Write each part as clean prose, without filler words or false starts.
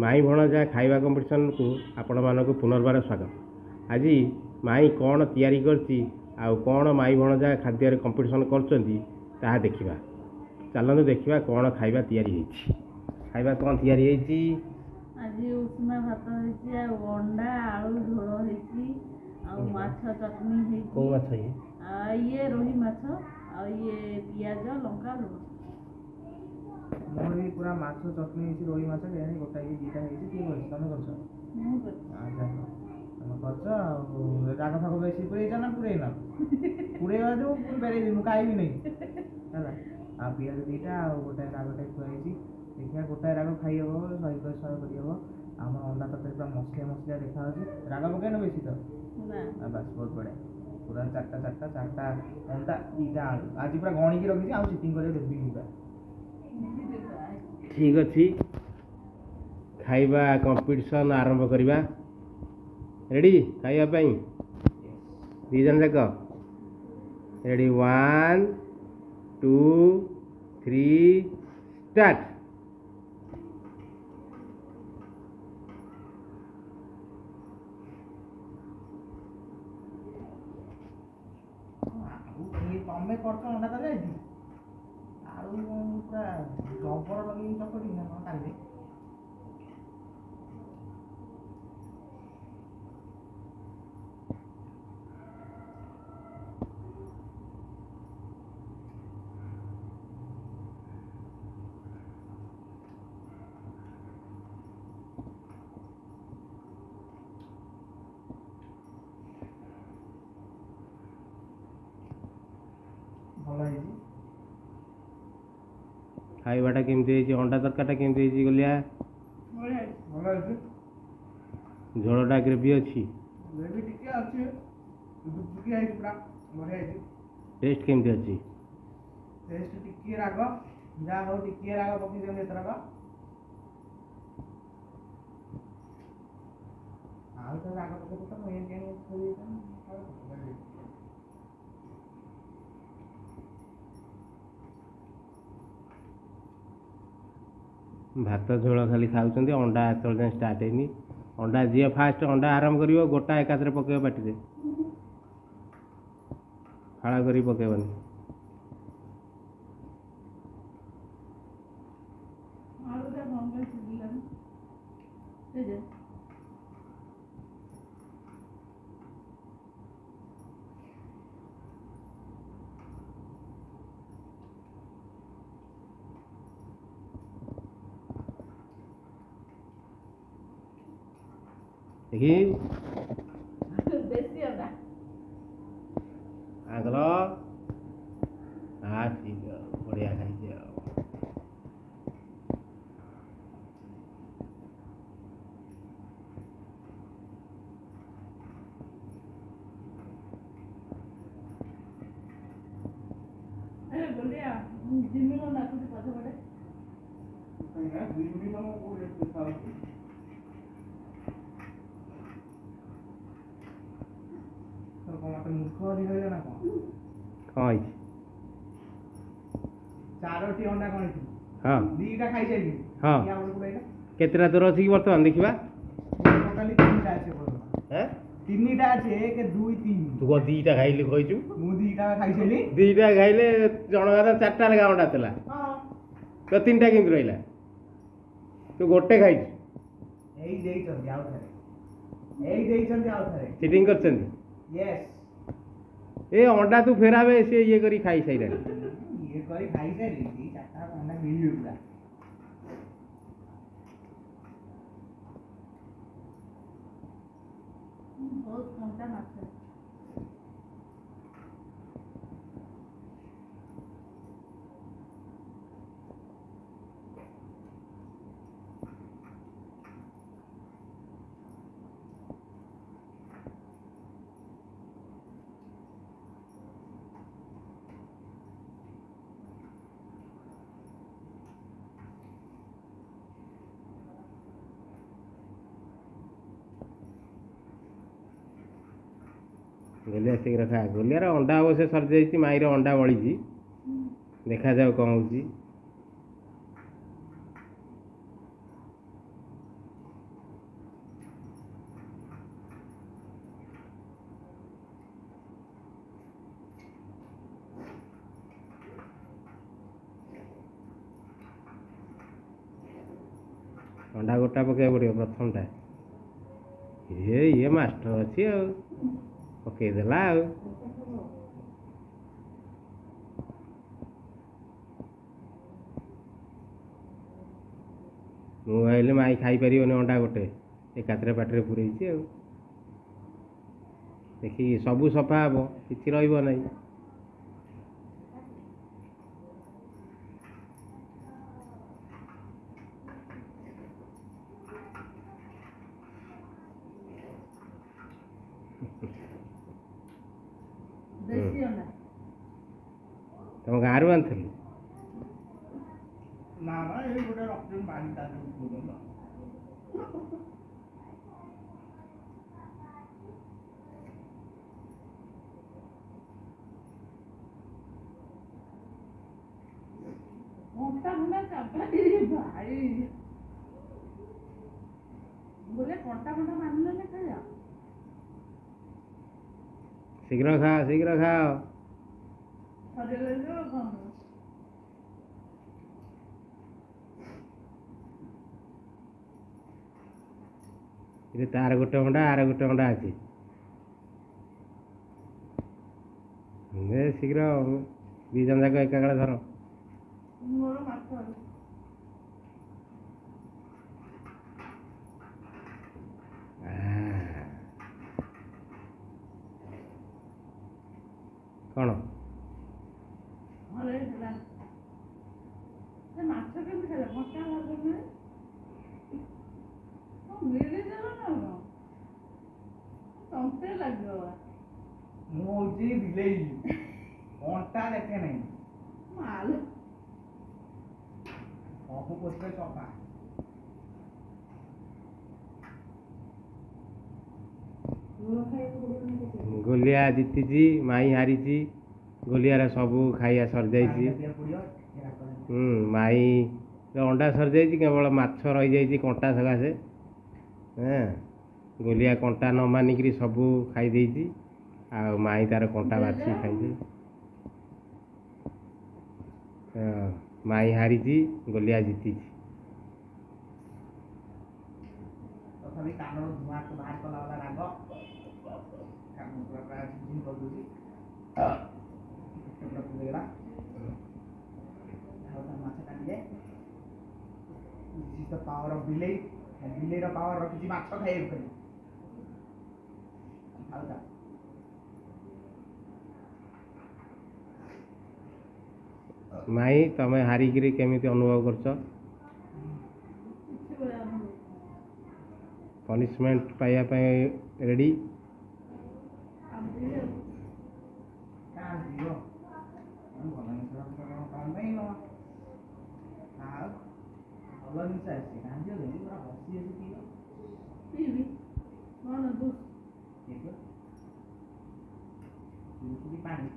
ମାଇଁ ଭଣଜା ଖାଇବା କମ୍ପିଟିସନ୍କୁ ଆପଣମାନଙ୍କୁ ପୁନର୍ବାର ସ୍ୱାଗତ। ଆଜି ମାଇଁ କ'ଣ ତିଆରି କରିଛି ଆଉ କ'ଣ ମାଇଁ ଭଣଜା ଖାଦ୍ୟରେ କମ୍ପିଟିସନ୍ କରୁଛନ୍ତି ତାହା ଦେଖିବା। ଚାଲନ୍ତୁ ଦେଖିବା କ'ଣ ଖାଇବା ତିଆରି ହେଇଛି। ଖାଇବା କ'ଣ ତିଆରି ହେଇଛି? ଆଜି ଉଷୁନା ଭାତ ହେଇଛି, ଆଉ ଅଣ୍ଡା ଆଳୁ ଝୋଳ ହେଇଛି, ଆଉ ମାଛ ଚଟଣି ହେଇଛି। କେଉଁ ମାଛ ଇଏ? ଇଏ ରୋହି ମାଛ, ଆଉ ଇଏ ପିଆଜ ଲଙ୍କା ଲୁଣ। ମୋର ବି ପୁରା ମାଛ ଚଟଣି ହେଇଛି, ରୋହି ମାଛ କେଜାଣି ଗୋଟାଏ ଦୁଇଟା ହେଇଛି। କିଏ କରିଛି? ତମେ କରିଛ? ମୁଁ କରିଛି। ଆଚ୍ଛା, ତମେ କରିଛ। ଆଉ ରାଗ ଫାଗ ବେଶୀ ପୁରେଇଛ ନା ପୁରେଇନ? ପୁରେଇବା ଯୋଉ ପୁଣି ବେରେଇବି, ମୁଁ ଖାଇବି ନାହିଁ ହେଲା। ଆଉ ପିଆଜ ଦୁଇଟା ଆଉ ଗୋଟାଏ ରାଗଟେ ଥୁଆ ହେଇଛି। ଦେଖିବା ଗୋଟାଏ ରାଗ ଖାଇ ହେବ, ଶହେ କରିହେବ। ଆମର ଅଣ୍ଡା ତରକାରୀ ପୁରା ମସଲିଆ ମସଲିଆ ଦେଖାଯାଉଛି। ରାଗ ପକେଇନ ବେଶୀ ତ? ବାସ୍, ବହୁତ ବଢ଼ିଆ। ପୁରା ଚାରିଟା ଅଣ୍ଡା, ଦୁଇଟା ଆଳୁ। ଆଜି ପୁରା ଗଣିକି ରଖିଛି, ଆଉ ଚିଟିଂ କରିବାକୁ ଦେବିନି ପୁରା। ଠିକ୍ ଅଛି, ଖାଇବା କମ୍ପିଟିସନ୍ ଆରମ୍ଭ କରିବା। ରେଡ଼ି ଖାଇବା ପାଇଁ? ଦୁଇ ଜଣ ଯାକ ରେଡ଼ି? 1 2 3 ଷ୍ଟାର୍ଟ। ତମେ କରୁଛ ଅଣ୍ଡା ତରକାରୀ? ଆଳୁ ପୁରା ଜବର ଲଗେଇକି ଚକଟି ନା କ'ଣ କାଲି? ଭଲ ହେଇଛି। ଖାଇବାଟା କେମିତି ହେଇଛି? ଅଣ୍ଡା ତରକାରୀଟା କେମିତି ହେଇଛି ଗଲିଆ? ଭଲ ହେଇଛି। ଝୋଳଟା ଗ୍ରେଭି ଅଛି? ଗ୍ରେଭି ଟିକେ ଅଛି, ଦୁଃଖି ହେଇଛି, ପୁରା ବଢ଼ିଆ ହେଇଛି। ଟେଷ୍ଟ କେମିତି ଅଛି? ଟେଷ୍ଟ ଟିକିଏ ରାଗ, ଯାହା ହଉ ଟିକିଏ ରାଗ ପକେଇଛନ୍ତି ଏଥରକ। ଆଉ ତ ରାଗ ପକେଇ ତ ମୁଁ ଏମିତି ଭାତ ଝୋଳ ଖାଲି ଖାଉଛନ୍ତି, ଅଣ୍ଡା ଏତେବେଳେ ଯାଏଁ ଷ୍ଟାର୍ଟ ହେଇନି। ଅଣ୍ଡା ଯିଏ ଫାଷ୍ଟ ଅଣ୍ଡା ଆରମ୍ଭ କରିବ, ଗୋଟା ଏକାଥରେ ପକେଇବ ପାଟିରେ, ଫାଳ କରିକି ପକେଇବନି। ଆଳୁଟା କ'ଣ ପାଇଁ ସିଝିଲାନି? দেখি ଦେଶୀ ଅଣ୍ଡା। ଆଗଲ ଠିକ୍, ବଢ଼ିଆ ଖାଇଛି ଆଉ। ବଢ଼ିଆ ଜିମିର ନାଚୁଛି ପଛ ପଟେ। ମତେ ମୂର୍ଖ ଅଧିକ ନା କ'ଣ? କ'ଣ ହେଇଛି? 4ଟି ଅଣ୍ଡା କ'ଣ ହେଇଛି? ହଁ, 2ଟା ଖାଇସାରିଲି। ହଁ, କେତେଟା ତୋର ଅଛି କି ବର୍ତ୍ତମାନ? ଦେଖିବା। ଟୋଟାଲି 3ଟା ଅଛି ବର୍ତ୍ତମାନ। 3ଟା ଅଛି, 1 2 3। ତୁ କ'ଣ 2ଟା ଖାଇଲି କହିଛୁ? ମୁଁ 2ଟା ଖାଇସାରିଲି। 2ଟା ଖାଇଲେ ଜଣକା 4ଟା ଲେଖା ଅଣ୍ଡା ଥିଲା, ତ 3ଟା କେମିତି ରହିଲା? ତୁ ଗୋଟେ ଖାଇଛୁ। ଏଇ ଦେଇଛନ୍ତି ଆଉ ଥରେ, ଚିଟିଂ କରିଛନ୍ତି। ୟେସ୍। ଏ ଅଣ୍ଡା ତୁ ଫେରାବେ, ସେ ଇଏ କରି ଖାଇସାରିଲାଣି। ଇଏ କରି ଖାଇସାରିଲି, 4ଟା ଅଣ୍ଡା ମିଳିବ ପୁରା। ବହୁତ କଣ୍ଟା ମାଛ। ଗୋଲିଆ ଶୀଘ୍ର ଖା। ଗୋଲିଆର ଅଣ୍ଡା ଅବଶ୍ୟ ସରିଯାଇଛି, ମାଇର ଅଣ୍ଡା ବଳିଛି, ଦେଖାଯାଉ କ'ଣ ହେଉଛି। ଅଣ୍ଡା ଗୋଟା ପକେଇବାକୁ ପଡ଼ିବ ପ୍ରଥମଟା। ଇଏ ମାଷ୍ଟର ଅଛି ଆଉ, ପକେଇଦେଲା ଆଉ। ମୁଁ ଭାବିଲି ମାଇ ଖାଇପାରିବନି ଅଣ୍ଡା ଗୋଟେ, ଏକାଥରେ ପାଟିରେ ପୁରେଇଛି ଆଉ। ଦେଖିକି ସବୁ ସଫା ହବ, କିଛି ରହିବ ନାହିଁ। ଦେଶୀ ଅଣ୍ଡା। ତମ ଗାଁରୁ ଆଣିଥିଲି? ନା ନା ଏଇ ଗୋଟେ ରଖିଛନ୍ତି ବାଡ଼ି ତା ଦେହରେ। କଣ୍ଟା ଫଣ୍ଟା ଚାପାଟି ଭାଇ ବୋଲେ କଣ୍ଟା ଫଣ୍ଟା ମାନିଲେ ଖାଇବା। ଶୀଘ୍ର ଖାଅ, ଶୀଘ୍ର ଖାଅ। ସରିଗଲେ କ'ଣ? ତାର ଗୋଟେ ଅଣ୍ଡା, ଆର ଗୋଟେ ଅଣ୍ଡା ଅଛି। ଶୀଘ୍ର ଦି ଜଣ ଯାକ ଏକାବେଳେ ଧର। ମୋର ମାଛ କ'ଣ ହେଲା। ସେ ମାଛ କେମିତି ଖାଇଲା? କଣ୍ଟା ଲାଗୁନି। ମିଳିଦେଲ ନା କ'ଣ? ତଣ୍ଟେ ଲାଗିବ। ମୁଁ ହଉଛି ବିଲେଇ, କଣ୍ଟା ଦେଖେ ନାହିଁ। ମାଲ ସବୁ ପୋଷେ ସଫା। ଗୋଲିଆ ଜିତିଛି, ମାଇ ହାରିଛି। ଗୋଲିଆର ସବୁ ଖାଇବା ସରିଯାଇଛି। ମାଇର ଅଣ୍ଡା ସରିଯାଇଛି, କେବଳ ମାଛ ରହିଯାଇଛି କଣ୍ଟା ସକାଶେ। ଗୋଲିଆ କଣ୍ଟା ନ ମାନିକିରି ସବୁ ଖାଇ ଦେଇଛି, ଆଉ ମାଇ ତାର କଣ୍ଟା ବାଛି ଖାଇଛି। ମାଇ ହାରିଛି, ଗୋଲିଆ ଜିତିଛି। ତଥାପି କାନର ଧୂଆଁ ବାହାର କଲା ବାଲା ରାଗ କାନ ପୁରା ଝିଝି କରିଦେଉଛି। ପୁରା ପୁରେଇଗଲା। ଆଉ ତା ମାଛ କାଟିଲେ। This is the power of ବିଲେଇ। ବିଲେଇର ପାୱାର ରଖିଛି ମାଛ ଖାଇବାକୁ ଖାଲି। ଆଉ ତା ମାଇ ତମେ ହାରିକିରି କେମିତି ଅନୁଭବ କରୁଛ? ପନିଶମେଣ୍ଟ ପାଇବା ପାଇଁ ରେଡ଼ି? ଭଲ ଜିନିଷ ଆସିଛି, କାନ୍ଦିବ ଯେମିତି ପୁରା ବସି ଅଛି ପିଇବି କ'ଣ ଜୁସ୍ ପାଣି।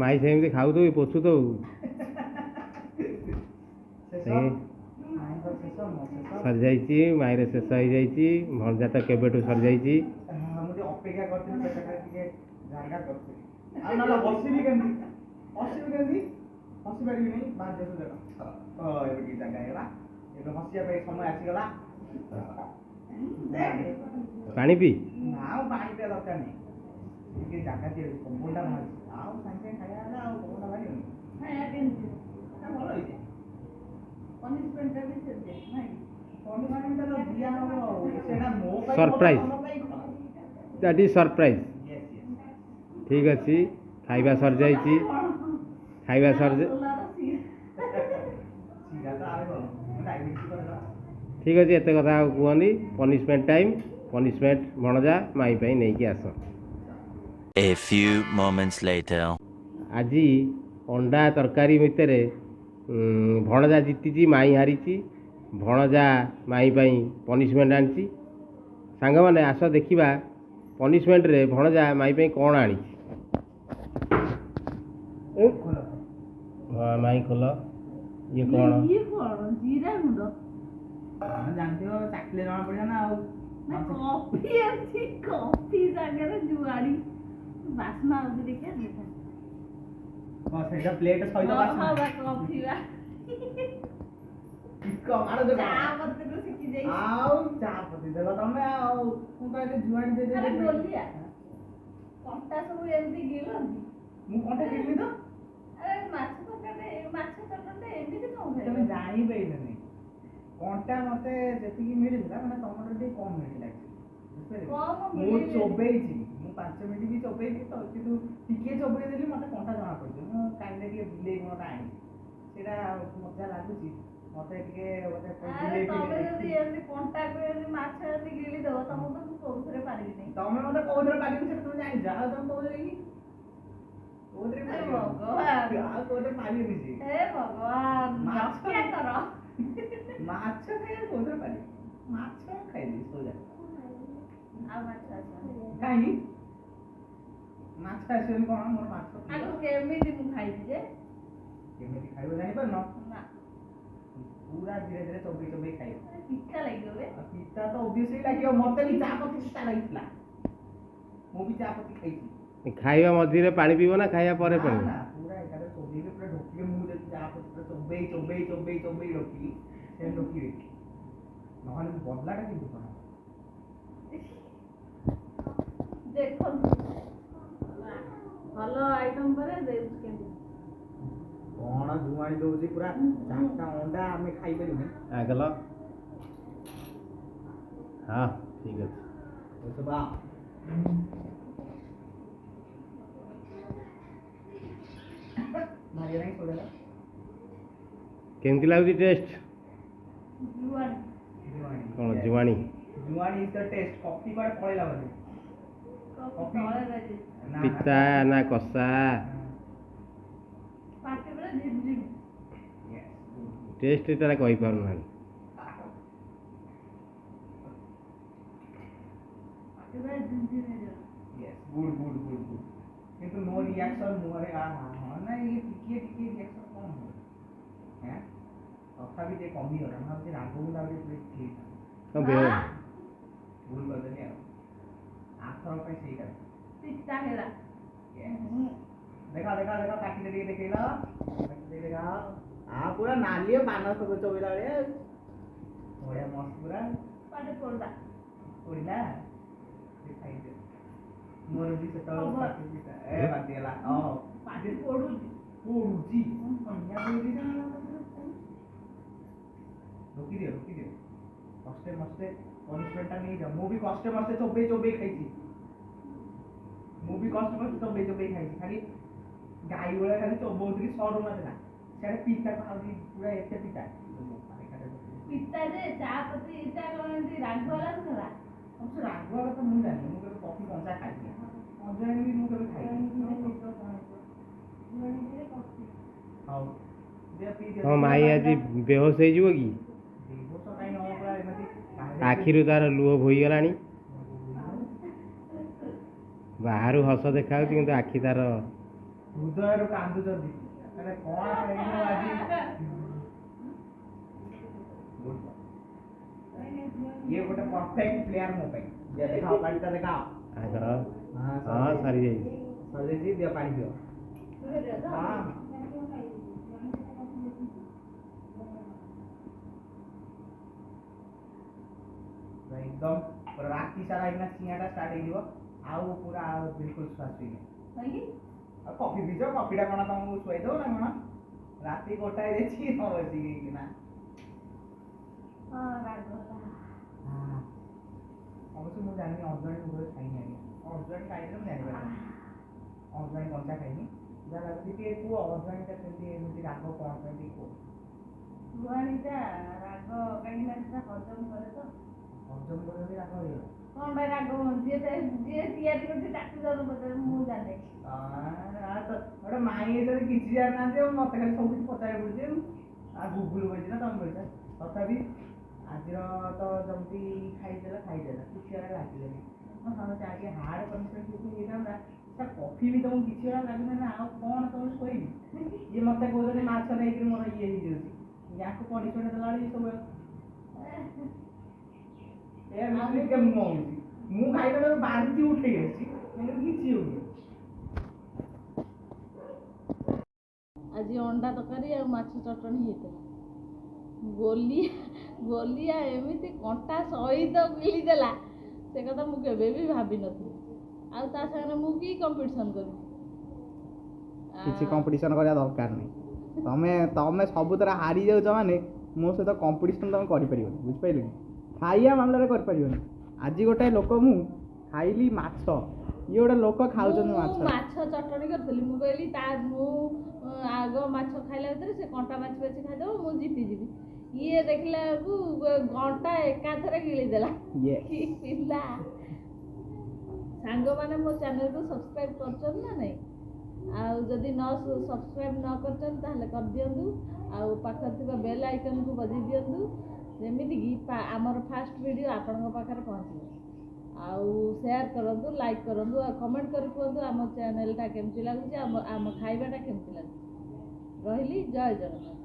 ମାଇ ସେମିତି ଖାଉଥିବୁ, ପୋଛୁଥିବୁ। ସରିଯାଇଛି, ମାଇର ଶେଷ ହେଇଯାଇଛି। ଭଣଜା ତ କେବେଠୁ ସରିଯାଇଛି। ଅପେକ୍ଷା କରିଥିଲି ଟିକେ ଜାଗା କରିଥିଲି। ଆଉ ନହେଲେ ବସିବି କେମିତି? ହସିବି କେମିତି? ହସି ପାରିବି ନାହିଁ। ବାହାର ଦେଶ ଦେଖ ଏବେ କି ଜାଗା ହେଇଗଲା। ଏବେ ହସିବା ପାଇଁ ସମୟ ଆସିଗଲା। ପାଣି ପିଇ। ଆଉ ପାଣି ପିଇବା ଦରକାର ନାହିଁ। ଟିକେ ଜାଗା ତିଆରି ପବନଟା ବାହାରୁଛି। ଆଉ ସାଙ୍ଗେ ସାଙ୍ଗେ ଖାଇବା ହେଲା। ଆଉ ପବନଟା ବାହାରିବନି। ଖାଇବା କେମିତି? ଭଲ ହେଇଛି। ପନିଶମେଣ୍ଟଟା ବି ସେମିତି ନାଇଁ? ପନିଶମେଣ୍ଟଟା ଦିଆ ହବ ଆଉ। ସେଇଟା ମୋ ପାଇଁ ସରପ୍ରାଇଜ। That is surprise. ଠିକ୍ ଅଛି, ଖାଇବା ସରିଯାଇଛି। ଖାଇବା ସରିଯା ସୋଲାର ସିଏ ସିଧା ତ ଆରେ କଣ ଡାଇବେଟିସ୍ କରିଦେବା। ଠିକ୍ ଅଛି, ଏତେ କଥା ଆଉ କୁହନି। ପନିସମେଣ୍ଟ ଟାଇମ୍, ପନିସମେଣ୍ଟ ଭଣଜା ମାଇଁ ପାଇଁ ନେଇକି ଆସ। A few moments later. ଆଜି ଅଣ୍ଡା ତରକାରୀ ଭିତରେ ଭଣଜା ଜିତିଛି, ମାଇଁ ହାରିଛି। ଭଣଜା ମାଇଁ ପାଇଁ ପନିସମେଣ୍ଟ ଆଣିଛି। ସାଙ୍ଗମାନେ ଆସ ଦେଖିବା ପନିସମେଣ୍ଟରେ ଭଣଜା ମାଇଁ ପାଇଁ କ'ଣ ଆଣିଛି। ଖୋଲ। ହଁ ମାଇଁ ଖୋଲ। ଇଏ କ'ଣ? ଇଏ କଣ ଜିରା ଗୁଣ୍ଡ ତମେ ଜାଣିଥିବ ଚାଖିଲେ ଜଣା ପଡ଼ିବ ନା ଆଉ। ନା କଫି ଅଛି, କଫି ସାଙ୍ଗରେ ଜୁଆଣି ବାସ୍ନା ହଉଛି ଦେଖିଆ ଦେଖା। ହଁ ସେଇଟା ପ୍ଲେଟ୍ ସହିତ ବାସ୍ନା। ହଁ ବା କଫି ବା ମାର ଦେ ଚା ପତିରୁ ଶିଖି ଯାଇଛି। ଆଉ ଚା ପତି ଦେଲ ତମେ ଆଉ ମୁଁ କହିଲି ଜୁଆଣି ଆରେ ଦେଇଦେବି। ଗୋଲିଆ କଣ୍ଟା ସବୁ ଏମିତି ଗିଳନ୍ତି। ମୁଁ କଣ୍ଟା କିଣିଲି ତ ଆରେ ମାଛ ତରକାରୀ ଏମିତି କଣ ତମେ ଖାଇବ? ଜାଣିପାରିଲନି। କଣ୍ଟା ମତେ ଯେତିକି ମିଳିଥିଲା ମାନେ ତମର ଟିକେ କମ୍ ମିଳିଥିଲା ବୁଝିପାରିଲେ? କମ ମୁଁ ମିଳିଲେ- ଚୋବେଇଛି, ମୁଁ 5 ମିନିଟ୍ ବି ଚୋବେଇଛି ତ, କିନ୍ତୁ ଟିକେ ଚୋବେଇ ଦେଲି ମତେ କଣ୍ଟା ଜଣା ପଡୁଛି। ମୁଁ କାହିଁକି ଟିକେ ବିଲେଇ କଣଟା ଆଣିଛି, ସେଇଟା ମଜା ଲାଗୁଛି ମତେ ଟିକେ ଗୋଟେ ଆରେ ବିଲେଇ ତମେ ଫିଲେଇ ଯଦି ଦେଖିକି। ଏମିତି କଣ୍ଟାକୁ ଏମିତି ମାଛ ଏମିତି ଗିଳିଦବ ତମକୁ ତ ମୁଁ କୋଉଥିରେ ପାରିବିନି। ତମେ ମତେ କୋଉଥିରେ ପାରିବି ସେଟା ତମେ ଜାଣିଛ, ଆଉ ତମେ କହୁଥିରେ କି କୋଉଥିରେ ହେ ପାରିବି? ଭଗବାନ। ଆଉ କୋଉଥିରେ ପାରିବି ସେ ହେ ଭଗବାନ ମାଛ। ରକ୍ଷା କର। ମାଛ ଖାଇବା କୋଉଥିରେ ପାରିବି? ମାଛ ଖାଇବି ସୋଜା। ଆଉ ମାଛ ଆସିବନି। କାହିଁକି ମାଛ ଆସିବନି କଣ? ମୋର ମାଛ ପ୍ରିୟ। ଆଗ କେମିତି ମୁଁ ଖାଇବି ଯେ? କେମିତି ଖାଇବ ଜାଣିପାରୁନ? ନା ପୁରା ଧୀରେ ଧୀରେ ଚୋବେଇ ଚୋବେଇ ଖାଇବ। ପିଠା ଲାଗିବ ବେ। ଆଉ ପିତା ତ obviously ଲାଗିବ, ମତେ ବି ଚା ପତି ପିତା ଲାଗିଥିଲା। ମୁଁ ବି ଚା ପତି ଖାଇଛି। ଖାଇବା ମଝିରେ ପାଣି ପିଇବ ନା ଖାଇବା ପରେ ନା, ପାଣି? ନା, ପୁରା ଏକାଥରେ ଚୋବେଇକି ପୁରା ଢୋକିବେ। ମୁଁ ଯଦି ଚା ପତି ପୁରା ଚୋବେଇ ଚୋବେଇ ଚୋବେଇ ଚୋବେଇ ଢୋକିବି ସେ ଢୋକିବେ, ନହେଲେ ମୁଁ ବଦଲାଟା କିନ୍ତୁ କଣ ଦେଖନ୍ତୁ ଭଲ ଆଇଟମ ପରେ ଦେଉଛି କେମିତି। କଣ ଜୁଆଣି ଦଉଛି ପୁରା 4ଟା ଅଣ୍ଡା ଆମେ ଖାଇପାରିବୁନି। ଆଗଲ ହଁ ଠିକ୍ ଅଛି। ବୁଝିଛ ବା? ମାରିବା ନାହିଁ ସୋଜା। କେମିତି ଲାଗୁଛି ଟେଷ୍ଟ? ଜୁଆଣି କ'ଣ ଜୁଆଣି? ଜୁଆଣି ଇଜ ଦ ଟେଷ୍ଟ। କଫି କୁଆଡ଼େ ପଳେଇଲା ବୋଧେ? କଫି ତଳେ ରହିଛି। ନା, ପିତା ନା କଷା? ପାଟି ପୁରା ଝିମଝିମ। Yes. ଟେଷ୍ଟ ତାରା କହିପାରୁନାହାନ୍ତି। ପାଟି ପୁରା ଝିମଝିମ ହେଇଯିବ। Yes. Good, good, good, good. କିନ୍ତୁ ମୋ ରିଆକ୍ସନ ମୁହଁରେ ହଁ ନାଇଁ ଇଏ ଟିକେ ଟିକେ ରିଆକ୍ସନ କଣ ହୁଏ? ତଥାପି ଟିକେ କମିଗଲା। ମୁଁ ଭାବୁଛି ରାଗକୁ ଲାଗୁଛି ଟିକେ ଠିକ୍ ହଁ ବେହ ଭୁଲ କରିଦେଲି ଆଉ। ଆଥର ପାଇଁ ସେଇଟା ପିତା ହେଲା। ଦେଖା ଦେଖା ଦେଖା ପାଟିରେ ଟିକେ ଦେଖେଇଲ, ପାଟିରେ ଦେଖା। ପୁରା ନାଲି ପାନ ସବୁ ଚୋବେଇଲା ଭଳିଆ ବଢିଆ ମସ୍ତ ପୁରା ପାଟି ପୋଡା। ପୋଡ଼ିଲା। ଖାଇଦିଅ। ମୋର ବି ସେତେବେଳେ ହବ। ପାଟି ପିତା ବାନ୍ତି ହେଲା। ପାଟି ପୋଡୁଛି। ପୋଡୁଛି ସନ୍ଧ୍ୟା ପୋଡିଛି। ରୋକିଦିଅ ରୋକିଦିଅ, କଷ୍ଟେ ମଷ୍ଟେ ପନିସମେଣ୍ଟଟା ନେଇଯାଅ। ମୁଁ ବି କଷ୍ଟେ ମଷ୍ଟେ ଚୋବେଇ ଚୋବେଇ ଖାଇଛି। ମୁଁ ବି କଷ୍ଟ ମଷ୍ଟେ ଚୋବେଇ ଚୋବେଇ ଖାଇଛି। ଖାଲି ଗାଈ ଭଳିଆ ଖାଲି ଚୋବଉଥିଲି, ସରୁ ନଥିଲା। ସିଆଡ଼େ ପିତା ଖାଉଛି ପୁରା ଏତେ ପିତା। ପିତା ଯେ ଚା ପତି ଏଟା କଣ ଏମିତି ରାଗୁଆ ଲାଗୁଥିଲା? ଅବଶ୍ୟ ରାଗୁଆ କଥା ମୁଁ ଜାଣିନି। ମୁଁ କେବେ କଫି କଞ୍ଚା ଖାଇନି, ଅଜାଣି ବି ମୁଁ କେବେ ଖାଇନି। ହଉ ଦିଅ ପିଇ ଦିଅ। ହଁ ମାଇଁ ଆଜି ବେହୋସ ହେଇଯିବ କି? ବେହୋସ କାଇଁ ହବ? ପୁରା ଏମିତି ଆଖିରୁ ତାର ଲୁହ ବୋହିଗଲାଣି। ବାହାରୁ ହସ ଦେଖାଯାଉଛି କିନ୍ତୁ ଆଖି ତାର ହୃଦୟରୁ କାନ୍ଦୁଛନ୍ତି। ଆରେ କଣ ଖାଇଲୁ ଆଜି? ଇଏ ଗୋଟେ ପରଫେକ୍ଟ ପ୍ଲେୟାର ମୋ ପାଇଁ। ଦେଖାଅ ପାଣିଟା ଦେଖାଅ। ଆଗର ହଁ ହଁ ସରିଯାଇଛି। ସରିଯାଇଛି, ଦିଅ ପାଣି ଦିଅ। ହଁ एकदम पूरा राति सारा इतना चिंगाटा स्टार्ट ହେଇଯିବ। ଆଉ ପୁରା ଆଉ ବିଲକୁଲ ଶ୍ୱାସ ହେଇନି। ଆଉ କଫି ପିଇଛ, କଫିଟା କ'ଣ ତମକୁ ଶୁଆଇ ଦେବ ନା କ'ଣ? ରାତି 1ଟାରେ ଯାଇଛି ନ ବସିକି ନା। ଅବଶ୍ୟ ମୁଁ ଜାଣିନି ଅର୍ଜୁନ ମୁହଁରେ ଖାଇନି ଆଜ୍ଞା। ଅର୍ଜୁନ ଖାଇଲେ ମୁଁ ଜାଣିପାରିନି। ଅର୍ଜୁନ କଞ୍ଚା ଖାଇନି। ଯାହା ଲାଗୁଛି ଟିକେ କୁହ ଅର୍ଗାନିକଟା କେମିତି ଏମିତି ରାଗ କ'ଣ ପାଇଁ ଟିକେ କୁହ। ଜୁଆଣିଟା ରାଗ କାହିଁକିନା ସେଟା ହଜମ କରେ ତ। ହଜମ କରନ୍ତି ରାଗ ହେଇଗଲା। କ'ଣ ପାଇଁ ରାଗ ଯିଏ ତିଆରି କରୁଛି ତାକୁ ଜଣ ପଚାରେ, ମୁଁ ଜାଣେ। ଗୋଟେ ମାଇଁ ଏଠାରେ କିଛି ଜାଣିନାହାନ୍ତି ଆଉ ମତେ ଖାଲି ସବୁ କିଛି ପଚାରି ପଡୁଛି ଆଉ ଗୁଗୁଲ କହିଛି ନା ତମେ କହିଛ। ତଥାପି ଆଜିର ତ ଯେମିତି ଖାଇଦେଲା କିଛି ଆଉ ଲାଗିଲାନି। ଆଗେ ହାର୍ଡ କନସେପ୍ଟ ହେଇଥାନ୍ତା ତା କଫି ବି ତମକୁ କିଛି ଆଉ ଲାଗୁନି ନା। ଆଉ କ'ଣ ତମକୁ କହିବି, ଇଏ ମତେ କହୁଛନ୍ତି ମାଛ ନେଇକିରି ମୋର ଇଏ ହେଇଯାଉଛି, ୟାକୁ ପନିସମେଣ୍ଟ ଦେଲାବେଳେ ଇଏ ସବୁ ଟିକେ ମୁଁ ହଉଛି। ମୁଁ ଖାଇବାଟା ବାନ୍ତି ଉଠେଇ ଆସିଛି କିନ୍ତୁ କିଛି ହଉନି। ଆଜି ଅଣ୍ଡା ତରକାରୀ ଆଉ ମାଛ ଚଟଣି ହେଇଥିଲା। ଗୋଲିଆ ଏମିତି କଣ୍ଟା ସହିତ ଗିଳିଦେଲା, ସେ କଥା ମୁଁ କେବେ ବି ଭାବିନଥିଲି। ଆଉ ତା ସାଙ୍ଗରେ ମୁଁ କି କମ୍ପିଟିସନ୍ କରିବି? କିଛି କମ୍ପିଟିସନ୍ କରିବା ଦରକାର ନାହିଁ। ତମେ ସବୁଥିରେ ହାରି ଯାଉଛ ମାନେ ମୋ ସହିତ କମ୍ପିଟିସନ୍ ତମେ କରିପାରିବନି, ବୁଝିପାରିଲ କି? ଖାଇବା ମାମଲାରେ କରିପାରିବନି। ଆଜି ଗୋଟେ ଲୋକ ମୁଁ ଖାଇଲି ମାଛ, ଇଏ ଗୋଟେ ଲୋକ ଖାଉଛନ୍ତି ମୁଁ ମାଛ ଚଟଣି କରିଥିଲି। ମୁଁ କହିଲି ମୁଁ ଆଗ ମାଛ ଖାଇଲା ଭିତରେ ସେ କଣ୍ଟା ବାଛି ଖାଇଦେବ, ମୁଁ ଜିତିଯିବି। ଇଏ ଦେଖିଲା ବେଳକୁ ଘଣ୍ଟା ଏକାଥରେ ଗିଳିଦେଲା। କି ପିଲା! ସାଙ୍ଗମାନେ ମୋ ଚ୍ୟାନେଲକୁ ସବସ୍କ୍ରାଇବ୍ କରୁଛନ୍ତି ନା ନାହିଁ? ଆଉ ଯଦି ସବସ୍କ୍ରାଇବ୍ ନ କରିଛନ୍ତି ତାହେଲେ କରିଦିଅନ୍ତୁ, ଆଉ ପାଖରେ ଥିବା ବେଲ୍ ଆଇକନ୍କୁ ବଜାଇ ଦିଅନ୍ତୁ, ଯେମିତିକି ଆମର ଫାଷ୍ଟ ଭିଡ଼ିଓ ଆପଣଙ୍କ ପାଖରେ ପହଞ୍ଚିବ। ଆଉ ସେୟାର କରନ୍ତୁ, ଲାଇକ୍ କରନ୍ତୁ, ଆଉ କମେଣ୍ଟ କରି କୁହନ୍ତୁ ଆମ ଚ୍ୟାନେଲଟା କେମିତି ଲାଗୁଛି, ଆମ ଖାଇବାଟା କେମିତି ଲାଗୁଛି। ରହିଲି, ଜୟ ଜଗନ୍ନାଥ।